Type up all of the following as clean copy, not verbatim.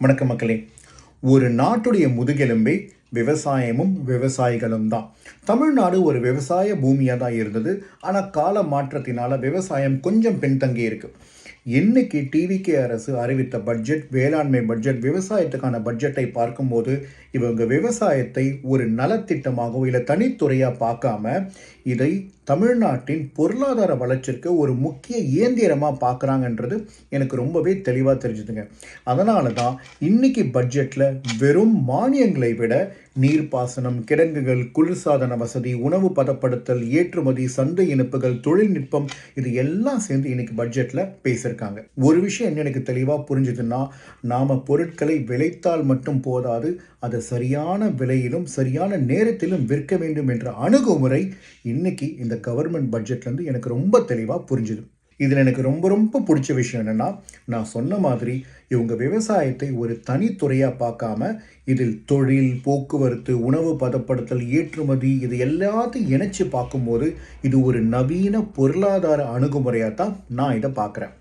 வணக்கம் மக்களே. ஒரு நாட்டுடைய முதுகெலும்பே விவசாயமும் விவசாயிகளும் தான். தமிழ்நாடு ஒரு விவசாய பூமியாக தான் இருந்தது. ஆனால் கால மாற்றத்தினால விவசாயம் கொஞ்சம் பின்தங்கி இருக்கு. இன்னைக்கு டிவிகே அரசு அறிவித்த பட்ஜெட், வேளாண்மை பட்ஜெட், விவசாயத்துக்கான பட்ஜெட்டை பார்க்கும்போது இவங்க விவசாயத்தை ஒரு நலத்திட்டமாகவோ இல்லை தனித்துறையாக பார்க்காம இதை தமிழ்நாட்டின் பொருளாதார வளர்ச்சிக்கு ஒரு முக்கிய இயந்திரமாக பார்க்குறாங்கன்றது எனக்கு ரொம்பவே தெளிவாக தெரிஞ்சுதுங்க. அதனால தான் இன்னைக்கு பட்ஜெட்டில் வெறும் மானியங்களை விட நீர்ப்பாசனம், கிடங்குகள், குளிர்சாதன வசதி, உணவு பதப்படுத்தல், ஏற்றுமதி, சந்தை இணைப்புகள், தொழில்நுட்பம், இது எல்லாம் சேர்ந்து இன்னைக்கு பட்ஜெட்டில் பேசியிருக்காங்க. ஒரு விஷயம் என்ன எனக்கு தெளிவாக புரிஞ்சுதுன்னா, நாம் பொருட்களை விளைத்தால் மட்டும் போதாது, அதை சரியான விலையிலும் சரியான நேரத்திலும் விற்க வேண்டும் என்ற அணுகுமுறை இன்னைக்கு இந்த கவர்மெண்ட் பட்ஜெட்லேருந்து எனக்கு ரொம்ப தெளிவாக புரிஞ்சுது. இதில் எனக்கு ரொம்ப ரொம்ப பிடிச்ச விஷயம் என்னென்னா, நான் சொன்ன மாதிரி இவங்க விவசாயத்தை ஒரு தனித்துறையாக பார்க்காம இதில் தொழில், போக்குவரத்து, உணவு பதப்படுத்தல், ஏற்றுமதி, இது எல்லாத்தையும் இணைச்சி பார்க்கும்போது இது ஒரு நவீன பொருளாதார அணுகுமுறையாக தான் நான் இதை பார்க்குறேன்.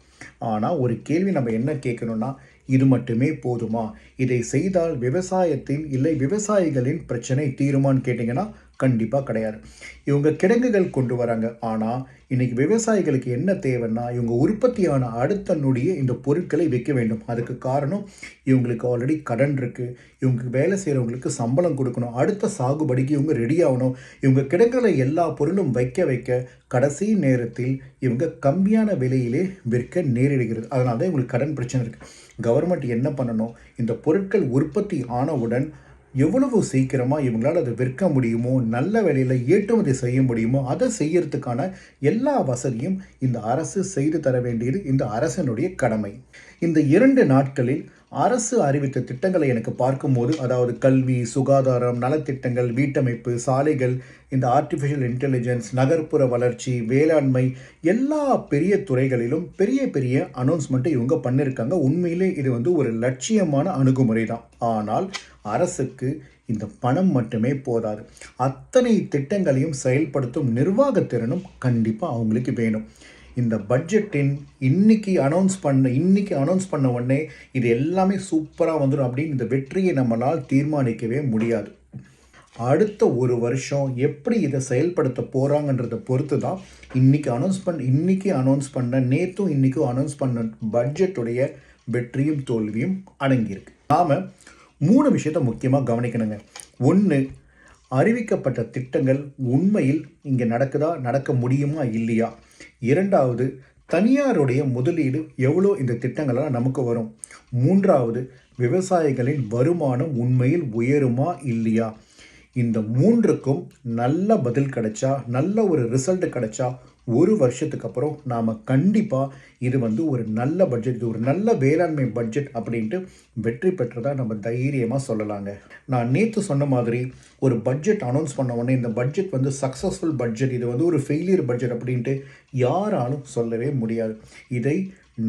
ஆனால் ஒரு கேள்வி நம்ம என்ன கேட்கணும்னா, இது மட்டுமே போதுமா? இதை செய்தால் விவசாயத்தின் இல்லை விவசாயிகளின் பிரச்சனை தீருமான்னு கேட்டிங்கன்னா கண்டிப்பாக கிடையாது. இவங்க கிடங்குகள் கொண்டு வராங்க. ஆனால் இன்னைக்கு விவசாயிகளுக்கு என்ன தேவைன்னா, இவங்க உற்பத்தியான அடுத்த நொடியே இந்த பொருட்களை விற்க வேண்டும். அதுக்கு காரணம் இவங்களுக்கு ஆல்ரெடி கடன் இருக்குது. இவங்களுக்கு வேலை செய்கிறவங்களுக்கு சம்பளம் கொடுக்கணும். அடுத்த சாகுபடிக்கு இவங்க ரெடி ஆகணும். இவங்க கிடங்குகளை எல்லா பொருளும் வைக்க கடைசி நேரத்தில் இவங்க கம்மியான விலையிலே விற்க நேரிடுகிறது. அதனால தான் இவங்களுக்கு கடன் பிரச்சனை இருக்குது. கவர்மெண்ட் என்ன பண்ணணும், இந்த பொருட்கள் உற்பத்தி ஆனவுடன் எவ்வளவு சீக்கிரமாக இவங்களால் அதை விற்க முடியுமோ, நல்ல விலையில் ஏற்றுமதி செய்ய முடியுமோ, அதை செய்யறதுக்கான எல்லா வசதியும் இந்த அரசு செய்து தர வேண்டியது இந்த அரசனுடைய கடமை. இந்த 2 நாட்களில் அரசு அறிவித்த திட்டங்களை எனக்கு பார்க்கும்போது, அதாவது கல்வி, சுகாதாரம், நலத்திட்டங்கள், வீட்டமைப்பு, சாலைகள், இந்த ஆர்டிஃபிஷியல் இன்டெலிஜென்ஸ், நகர்ப்புற வளர்ச்சி, வேளாண்மை, எல்லா பெரிய துறைகளிலும் பெரிய பெரிய அனௌன்ஸ்மெண்ட்டை இவங்க பண்ணியிருக்காங்க. உண்மையிலே இது ஒரு லட்சியமான அணுகுமுறை தான். ஆனால் அரசுக்கு இந்த பணம் மட்டுமே போதாது. அத்தனை திட்டங்களையும் செயல்படுத்தும் நிர்வாகத்திறனும் கண்டிப்பாக அவங்களுக்கு வேணும். இந்த பட்ஜெட்டின் இன்னைக்கு அனௌன்ஸ் பண்ண உடனே இது எல்லாமே சூப்பராக வந்துடும் அப்படின்னு இந்த வெற்றியை நம்மளால் தீர்மானிக்கவே முடியாது. அடுத்த ஒரு வருஷம் எப்படி இதை செயல்படுத்த போகிறாங்கன்றதை பொறுத்து தான் இன்னைக்கும் அனௌன்ஸ் பண்ண பட்ஜெட்டுடைய வெற்றியும் தோல்வியும் அடங்கியிருக்கு. நாம் 3 விஷயத்தை முக்கியமாக கவனிக்கணுங்க. 1, அறிவிக்கப்பட்ட திட்டங்கள் உண்மையில் இங்கே நடக்க முடியுமா இல்லையா? 2வது, தனியாருடைய முதலீடு எவ்வளோ இந்த திட்டங்களால் நமக்கு வரும்? 3வது, விவசாயிகளின் வருமானம் உண்மையில் உயருமா இல்லையா? இந்த 3க்கும் நல்ல பதில் கிடைச்சா, நல்ல ஒரு ரிசல்ட் கிடைச்சா, ஒரு வருஷத்துக்கு அப்புறம் நாம் கண்டிப்பாக இது ஒரு நல்ல பட்ஜெட், இது ஒரு நல்ல வேளாண்மை பட்ஜெட் அப்படின்ட்டு வெற்றி பெற்றதாக நம்ம தைரியமாக சொல்லலாங்க. நான் நேற்று சொன்ன மாதிரி ஒரு பட்ஜெட் அனௌன்ஸ் பண்ண உடனே இந்த பட்ஜெட் சக்ஸஸ்ஃபுல் பட்ஜெட், இது ஒரு ஃபெயிலியர் பட்ஜெட் அப்படின்ட்டு யாராலும் சொல்லவே முடியாது. இதை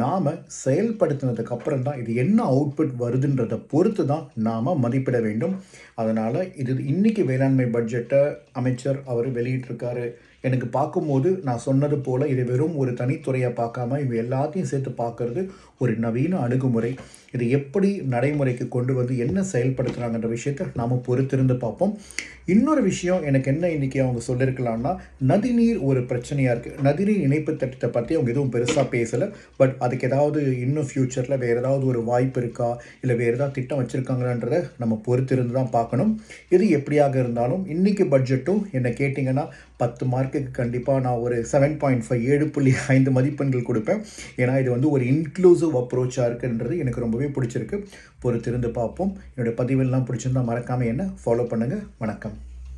நாம் செயல்படுத்தினதுக்கு அப்புறம் தான் இது என்ன அவுட்புட் வருதுன்றதை பொறுத்து தான் நாம் மதிப்பிட வேண்டும். அதனால் இன்னைக்கு வேளாண்மை பட்ஜெட்டை அமைச்சர் அவர் வெளியிட்டிருக்காரு. எனக்கு பார்க்கும்போது நான் சொன்னது போல் இது வெறும் ஒரு தனித்துறையாக பார்க்காம இவங்க எல்லாத்தையும் சேர்த்து பார்க்கறது ஒரு நவீன அணுகுமுறை. இதை எப்படி நடைமுறைக்கு கொண்டு என்ன செயல்படுத்துகிறாங்கன்ற விஷயத்தை நாம் பொறுத்திருந்து பார்ப்போம். இன்னொரு விஷயம் எனக்கு என்ன இன்றைக்கி அவங்க சொல்லியிருக்கலாம்னா, நதிநீர் ஒரு பிரச்சனையாக இருக்குது. நதிநீர் இணைப்பு திட்டத்தை பற்றி அவங்க எதுவும் பெருசாக பேசலை. பட் அதுக்கு ஏதாவது இன்னும் ஃப்யூச்சரில் வேறு ஏதாவது ஒரு வாய்ப்பு இருக்கா, இல்லை வேறு ஏதாவது திட்டம் வச்சுருக்காங்களான்றதை நம்ம பொறுத்திருந்து தான் பார்க்கணும். இது எப்படியாக இருந்தாலும் இன்றைக்கி பட்ஜெட்டும் என்ன கேட்டிங்கன்னா 10 மார்க்குக்கு கண்டிப்பாக நான் ஒரு 7.5 7.5 மதிப்பெண்கள் கொடுப்பேன். ஏன்னா இது ஒரு இன்க்ளூசிவ் அப்ரோச்சாக இருக்குன்றது எனக்கு ரொம்பவே பிடிச்சிருக்கு. பொறுத்திருந்து பார்ப்போம். என்னுடைய பதிவெல்லாம் பிடிச்சிருந்தால் மறக்காமல் என்ன ஃபாலோ பண்ணுங்கள். வணக்கம்.